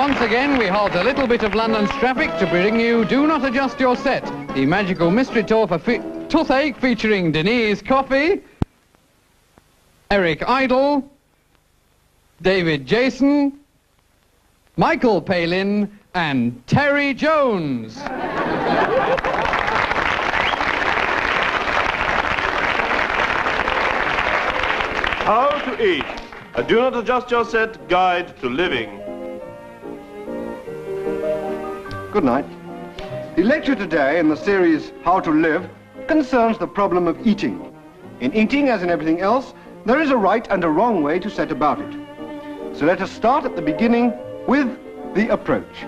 once again we halt a little bit of London's traffic to bring you Do Not Adjust Your Set, the magical mystery tour for toothache featuring Denise Coffey, Eric Idle, David Jason, Michael Palin and Terry Jones. How to eat. A Do Not Adjust Your Set guide to living. Good night. The lecture today in the series How to Live concerns the problem of eating. In eating, as in everything else, there is a right and a wrong way to set about it. So let us start at the beginning with the approach.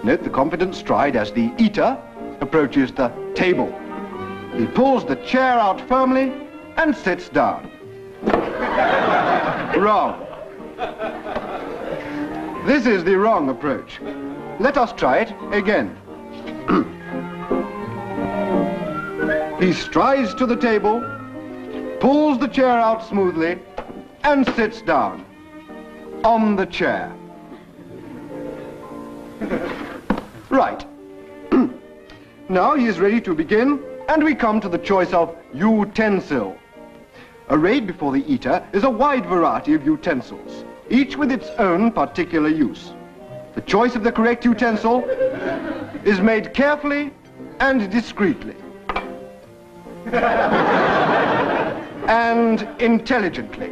Note the confident stride as the eater approaches the table. He pulls the chair out firmly and sits down. Wrong. This is the wrong approach. Let us try it again. He strides to the table, pulls the chair out smoothly, and sits down on the chair. Right. Now he is ready to begin, and we come to the choice of utensil. Arrayed before the eater is a wide variety of utensils, each with its own particular use. The choice of the correct utensil is made carefully and discreetly. And intelligently.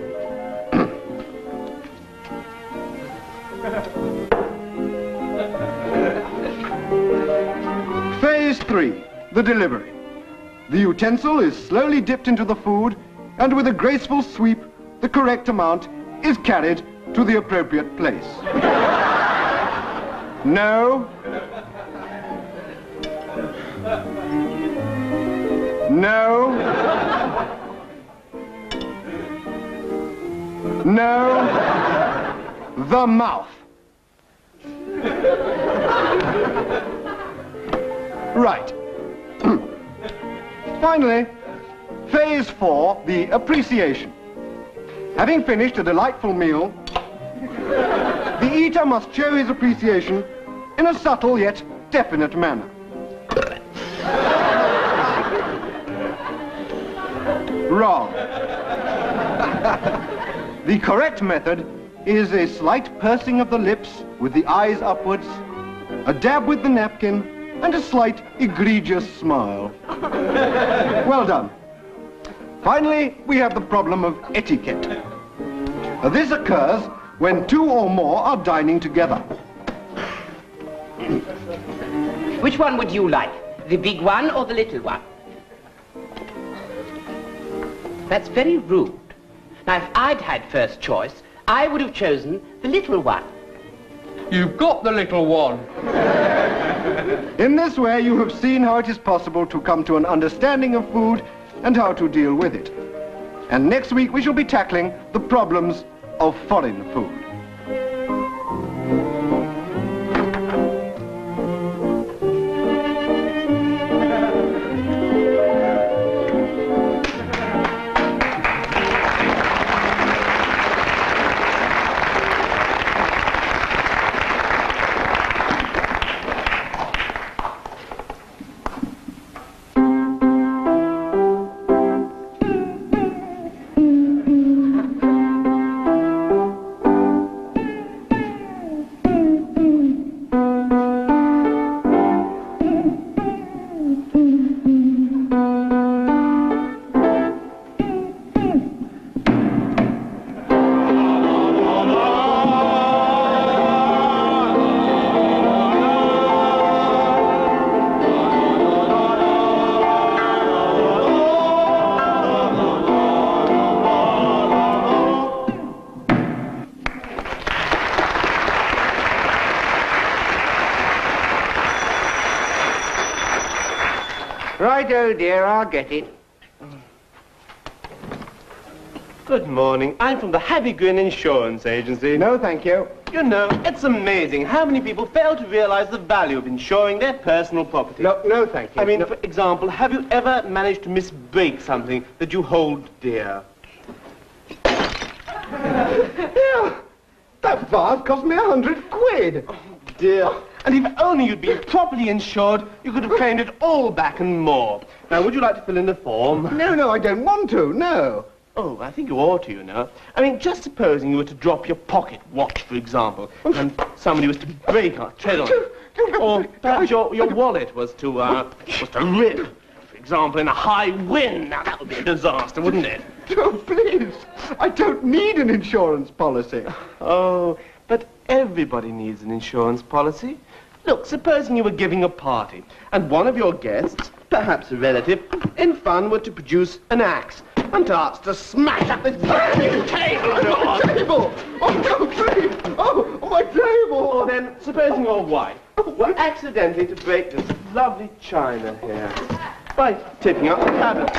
Phase 3, the delivery. The utensil is slowly dipped into the food, and with a graceful sweep, the correct amount is carried to the appropriate place. No. No. No. The mouth. Right. Finally, phase 4, the appreciation. Having finished a delightful meal, the eater must show his appreciation in a subtle yet definite manner. Wrong. The correct method is a slight pursing of the lips with the eyes upwards, a dab with the napkin, and a slight egregious smile. Well done. Finally, we have the problem of etiquette. This occurs when two or more are dining together. Which one would you like? The big one or the little one? That's very rude. Now, if I'd had first choice, I would have chosen the little one. You've got the little one. In this way, you have seen how it is possible to come to an understanding of food and how to deal with it. And next week, we shall be tackling the problems of foreign food. Right-o, dear, I'll get it. Good morning. I'm from the Happy Grin Insurance Agency. No, thank you. You know, it's amazing how many people fail to realize the value of insuring their personal property. No, thank you. I mean, no. for example, have you ever managed to misbreak something that you hold dear? Yeah, That vase cost me 100 quid. Oh, dear. And if only you'd been properly insured, you could have claimed it all back and more. Now, would you like to fill in the form? No, I don't want to, no. Oh, I think you ought to, you know. I mean, just supposing you were to drop your pocket watch, for example, and somebody was to break or tread on it. Or perhaps your wallet was to rip, for example, in a high wind. Now, that would be a disaster, wouldn't it? Oh, please. I don't need an insurance policy. Oh, but everybody needs an insurance policy. Look, supposing you were giving a party, and one of your guests, perhaps a relative, in fun were to produce an axe and to ask to smash up this brand new table of yours. My table! Oh, no, please! Oh, my table! Or then, supposing your wife were accidentally to break this lovely china here by tipping up the cabinet.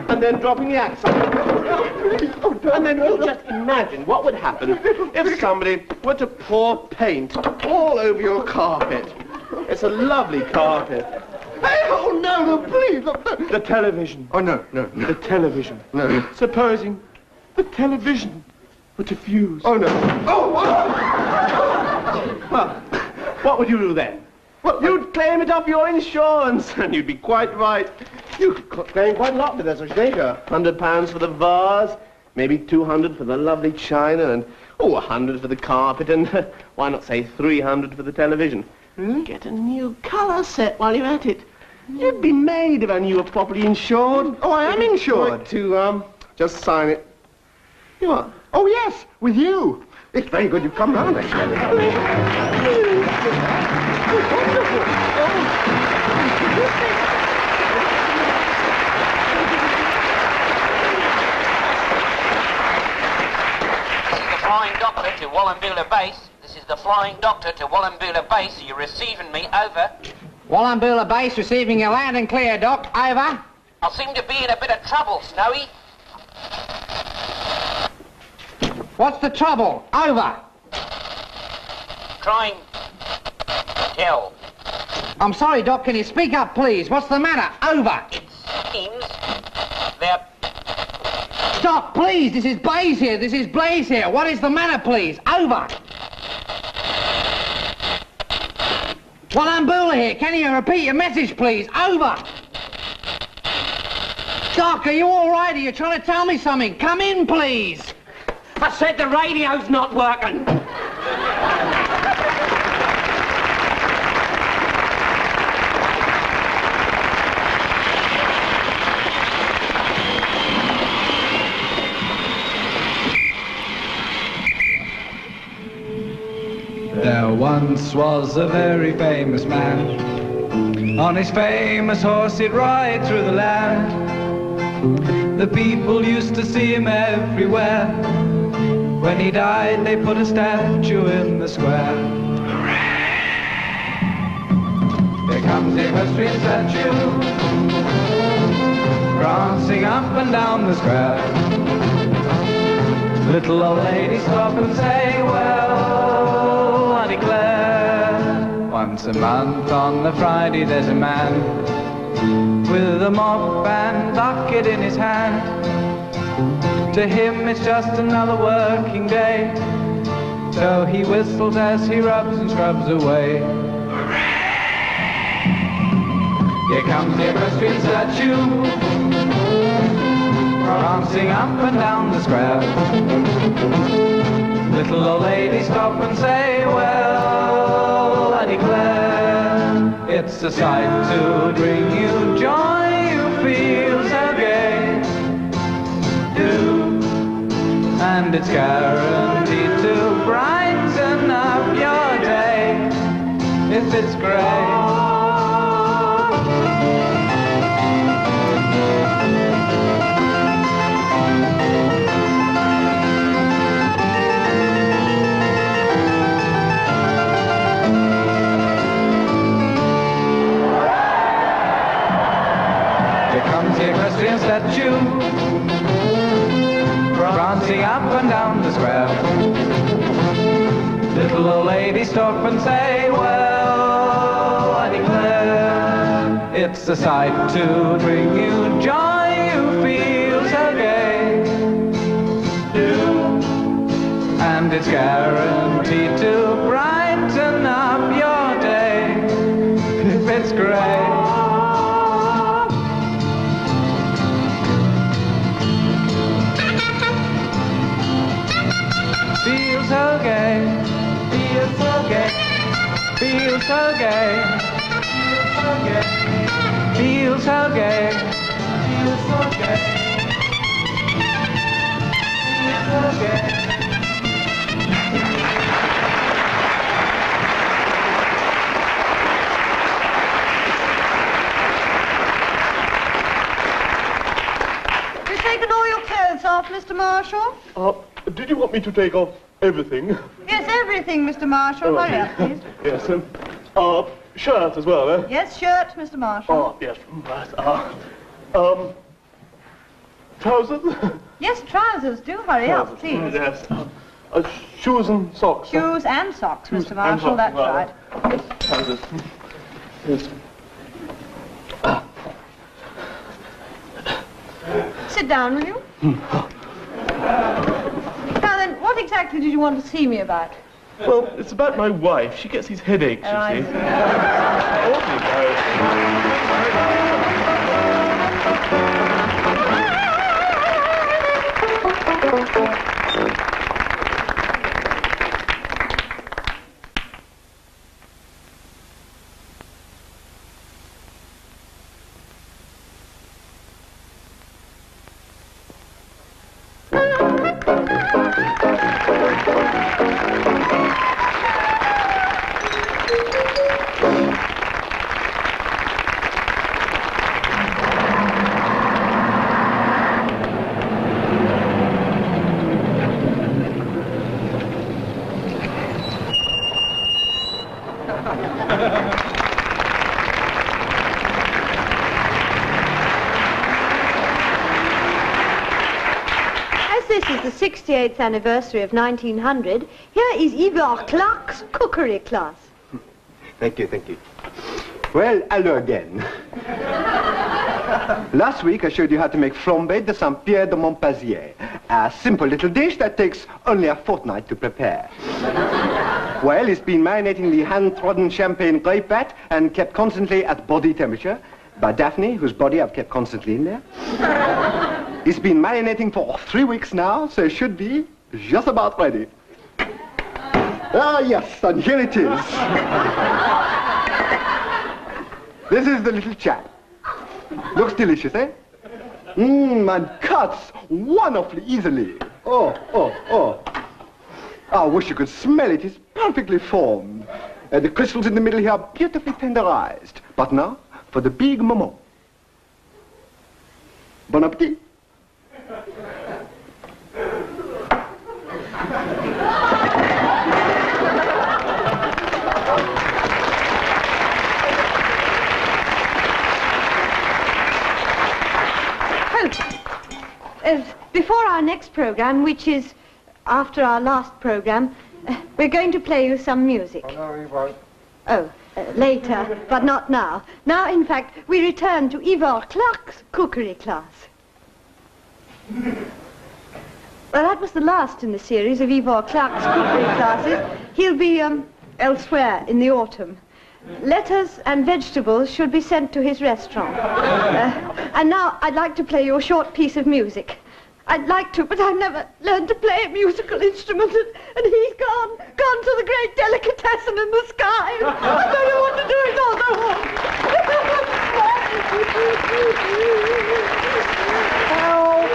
And then dropping the axe on it. And then you just imagine what would happen if somebody were to pour paint all over your carpet. It's a lovely carpet. Hey, oh, no, please. No. The television. Oh, no. The television. No. Supposing the television were to fuse. Oh, no. Oh, Well, what would you do then? Well, you'd claim it off your insurance, and you'd be quite right. You could claim quite a lot with us, I think. £100 for the vase, maybe 200 for the lovely china, and 100 for the carpet, and why not say 300 for the television? Get a new colour set while you're at it. You'd be made if only you were properly insured. Oh, I am insured. Like to just sign it. You are. Oh, yes, with you. It's very good you've come round, actually. Flying Doctor to Wallumbilla Base. This is the Flying Doctor to Wallumbilla Base. Are you receiving me? Over. Wallumbilla Base receiving you loud and clear, Doc. Over. I seem to be in a bit of trouble, Snowy. What's the trouble? Over. Trying tell. I'm sorry, Doc. Can you speak up, please? What's the matter? Over. It seems they're... Doc, please. This is Blaze here. This is Blaze here. What is the matter, please? Over. Wallumbilla here. Can you repeat your message, please? Over. Doc, are you all right? Are you trying to tell me something? Come in, please. I said the radio's not working. There once was a very famous man. On his famous horse he'd ride through the land. The people used to see him everywhere. When he died they put a statue in the square. Here comes the equestrian statue, prancing up and down the square. Little old ladies stop and say, well, I declare, once a month on the Friday there's a man with a mop and bucket in his hand. To him it's just another working day, so he whistles as he rubs and scrubs away. Here comes the equestrian statue, prancing up and down the square. Little old ladies stop and say, well, I declare, it's a sight to bring you joy, you feel so gay. And it's guaranteed to brighten up your day if it's grey. Equestrian statue, prancing up and down the square. Little old ladies stop and say, well, I declare, it's a sight to bring you joy, you feel so gay. it's guaranteed to brighten up your day if it's grey. Feel so gay, feel so gay, feel so gay, feel so gay, feel so gay, feel so gay. You've taken all your clothes off, Mr. Marshall? Did you want me to take off everything? Yes, everything, Mr. Marshall. Hurry up, please. Yes, shirt as well, eh? Yes, shirt, Mr. Marshall. Oh, yes, right. Trousers? Yes, trousers. Do hurry up, please. Yes. Shoes and socks. Shoes and socks, Mr. Marshall. socks, That's right. Yes, trousers. Yes. Sit down, will you? Now then, what exactly did you want to see me about? Well, it's about my wife. She gets these headaches, you I see. see. Awfully This is the 68th anniversary of 1900. Here is Ivor Clarke's cookery class. Thank you, thank you. Well, hello again. Last week I showed you how to make flambé de Saint-Pierre de Montpazier, a simple little dish that takes only a fortnight to prepare. Well, it's been marinating the hand-trodden champagne grape vat and kept constantly at body temperature by Daphne, whose body I've kept constantly in there. It's been marinating for 3 weeks now, so it should be just about ready. Ah, yes, and here it is. This is the little chap. Looks delicious, eh? And cuts wonderfully easily. Oh. I wish you could smell it. It's perfectly formed. The crystals in the middle here are beautifully tenderized. But now, for the big moment. Bon appétit. Before our next program, which is after our last program, we're going to play you some music. Oh, no, you won't. Oh, later, but not now. Now, in fact, we return to Ivor Clarke's cookery class. Well, that was the last in the series of Ivor Clarke's cookery classes. He'll be elsewhere in the autumn. Letters and vegetables should be sent to his restaurant. And now I'd like to play you a short piece of music. I'd like to, but I've never learned to play a musical instrument, and he's gone to the great delicatessen in the sky. I don't know what to do it all the while. Help!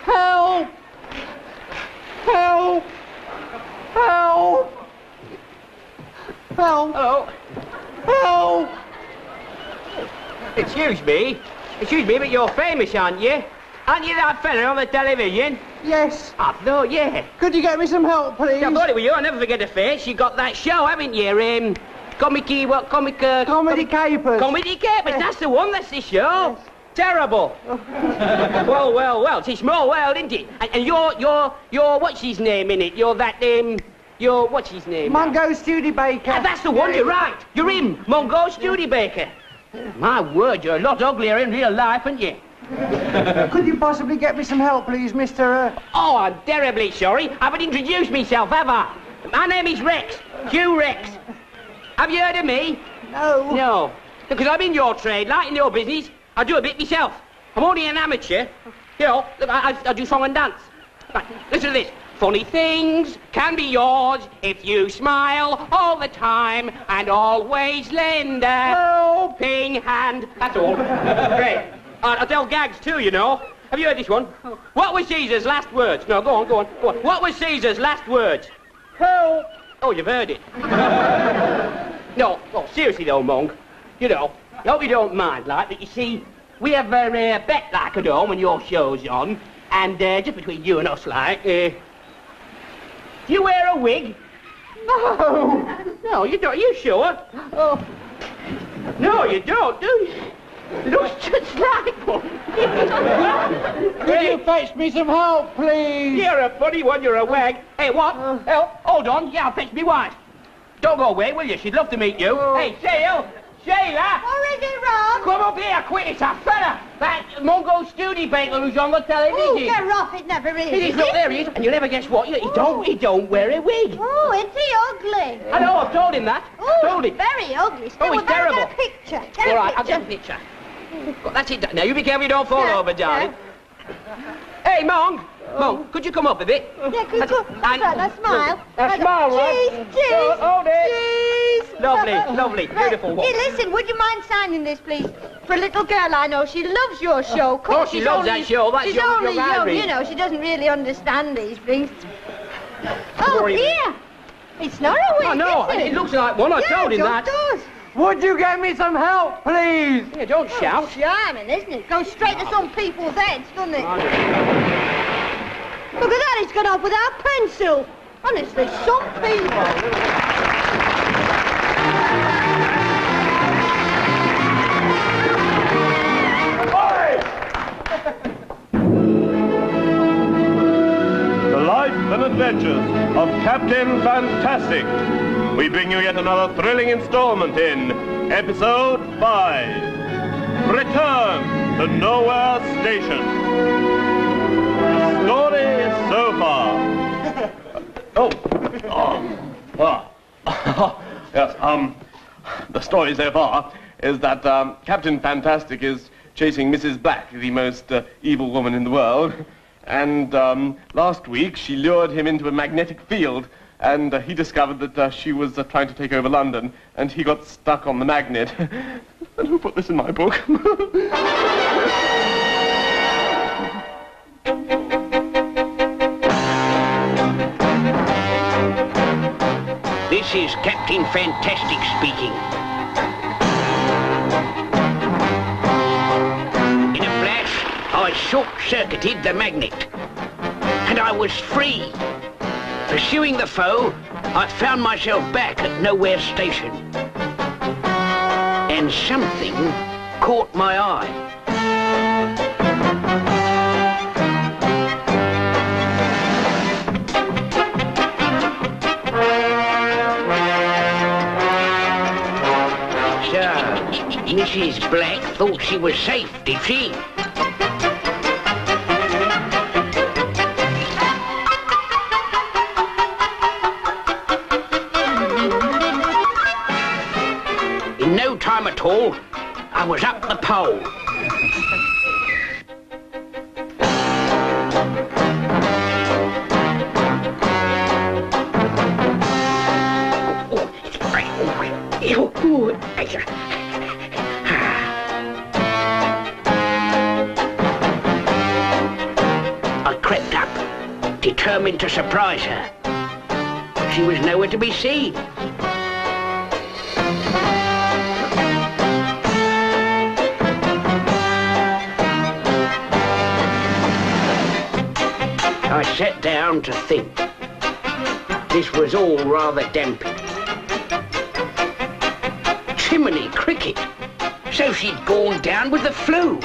Help! Help! Help! Help! Hello. Help! Excuse me, but you're famous, aren't you? Aren't you that fella on the television? Yes. I thought, yeah. Could you get me some help, please? I thought it was you. I'll never forget the face. You got that show, haven't you? Comedy Capers. Comedy Capers. Comedy Capers. Yes. That's the one. That's the show. Yes. Terrible. well. It's a small world, isn't it? And you're what's his name in it? You're that you're what's his name? Mungo Studebaker. Ah, that's the one. You're right. You're him, Mungo Studebaker. My word, you're a lot uglier in real life, aren't you? Could you possibly get me some help, please, Mr. Oh, I'm terribly sorry. I haven't introduced myself, have I? My name is Rex. Hugh Rex. Have you heard of me? No. No. Because I'm in your trade, like in your business. I do a bit myself. I'm only an amateur. You know, look, I do song and dance. Right, listen to this. Funny things can be yours if you smile all the time and always lend a helping hand. That's all. Great. I tell gags too, you know. Have you heard this one? What was Caesar's last words? No, go on, go on, go on. What was Caesar's last words? Help. Oh, you've heard it. No, oh, seriously though, Monk. You know, I hope you don't mind, like, but you see, we have a bet, like, at home when your show's on, and just between you and us, like, do you wear a wig? No. No, you don't. Are you sure? Oh. No, you don't, do you? It looks just like one. Could you fetch me some help, please? You're a funny one, you're a wag. Hey, what? Help? Hold on, yeah, I'll fetch me wife. Don't go away, will you? She'd love to meet you. Hey, Sheila! Sheila! What is it, Ron? Come up here, quick, it's a fella! That Mungo Studebaker who's on the Oh, television. get off, it never is. It is, look, there he is, and you'll never guess what, he don't wear a wig. Oh, is he ugly? I know, I've told him that. Oh, Told him. very ugly. Still, Oh, he's we better terrible. Get a picture. Get All a right, picture. I'll get a picture. Well, that's it. Now, you be careful you don't fall Yeah, over, darling. Hey, Monk. Monk, could you come up a bit? Yeah, good. That's right, now smile. Now, smile, right? Cheese, cheese. Hold it. Cheese. Lovely, lovely, beautiful one. Hey, listen, would you mind signing this, please? For a little girl I know, she loves your show. Of course, she she's loves only- that show. That's she's young, only young young, Irene. you know. She doesn't really understand these things. Oh, Sorry. here. It's not a wig, I know, is it? it looks like one. I told him Yeah, that. it does. Would you get me some help, please? Yeah, don't shout. Charming, isn't it? Goes straight to some people's heads, doesn't it? Look at that, it's gone off without pencil. Honestly, some people. The life and adventures of Captain Fantastic. We bring you yet another thrilling installment in Episode 5. Return to Nowhere Station. The story so far. Yes, the story so far is that Captain Fantastic is chasing Mrs. Black, the most evil woman in the world. And last week she lured him into a magnetic field, and he discovered that she was trying to take over London, and he got stuck on the magnet. And who put this in my book? This is Captain Fantastic speaking. In a flash, I short-circuited the magnet, and I was free. Pursuing the foe, I found myself back at Nowhere Station. And something caught my eye. Mrs. Black thought she was safe, did she? In no time at all, I was up the pole. I crept up, determined to surprise her. She was nowhere to be seen. I sat down to think. This was all rather damping. Chimney cricket. So she'd gone down with the flu.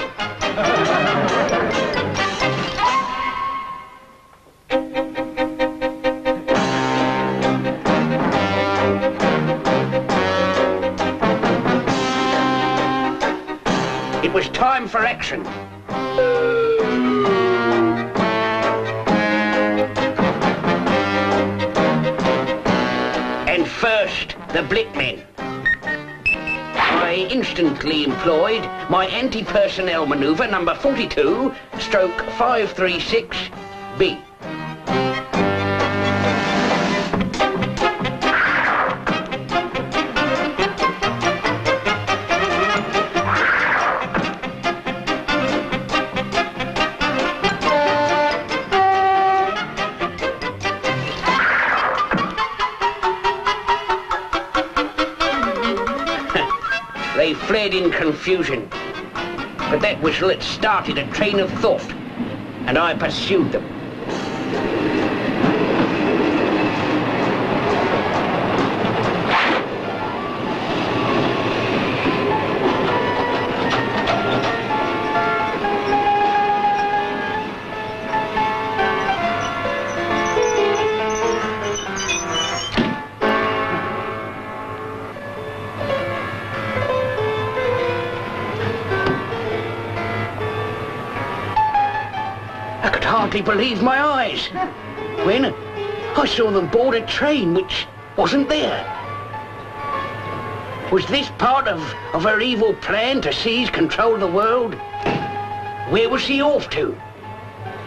It was time for action. the Blickmen. I instantly employed my anti-personnel manoeuvre number 42, stroke 536B. They fled in confusion, but that whistle had started a train of thought, and I pursued them. I could hardly believe my eyes when I saw them board a train which wasn't there. Was this part of her evil plan to seize control of the world? Where was she off to?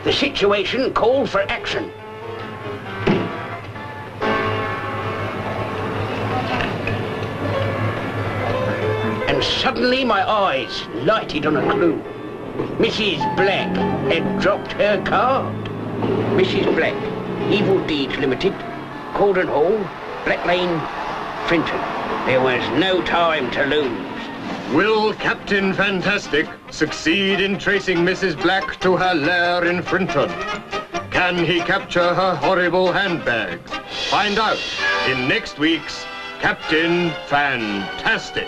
The situation called for action. And suddenly my eyes lighted on a clue. Mrs. Black had dropped her card. Mrs. Black, Evil Deeds Limited, Cordon Hall, Black Lane, Frinton. There was no time to lose. Will Captain Fantastic succeed in tracing Mrs. Black to her lair in Frinton? Can he capture her horrible handbags? Find out in next week's Captain Fantastic.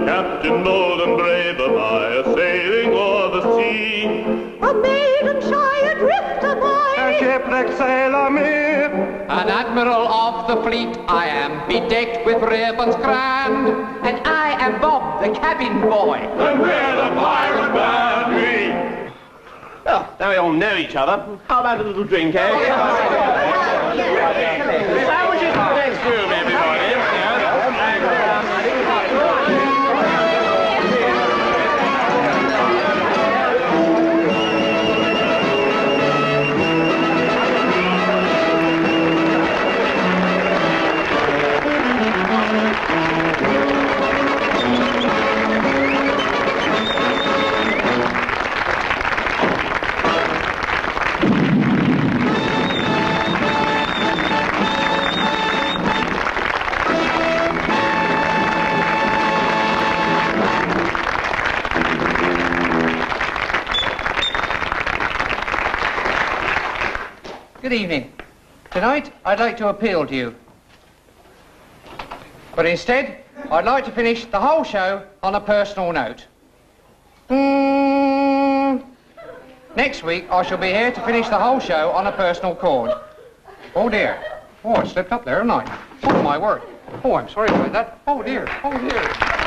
Captain bold and brave am I, sailing o'er the sea. A maiden shy adrift am I. A shipwrecked sailor me. An admiral of the fleet I am, bedecked with ribbons grand. And I am Bob, the cabin boy. And we're the pirate band. Oh, now we all know each other. How about a little drink, eh? Sandwiches in the next room, everybody. Good evening. Tonight, I'd like to appeal to you. But instead, I'd like to finish the whole show on a personal note. Next week, I shall be here to finish the whole show on a personal chord. Oh, dear. Oh, I slipped up there, haven't I? Oh, my word. Oh, I'm sorry about that. Oh, dear. Oh, dear.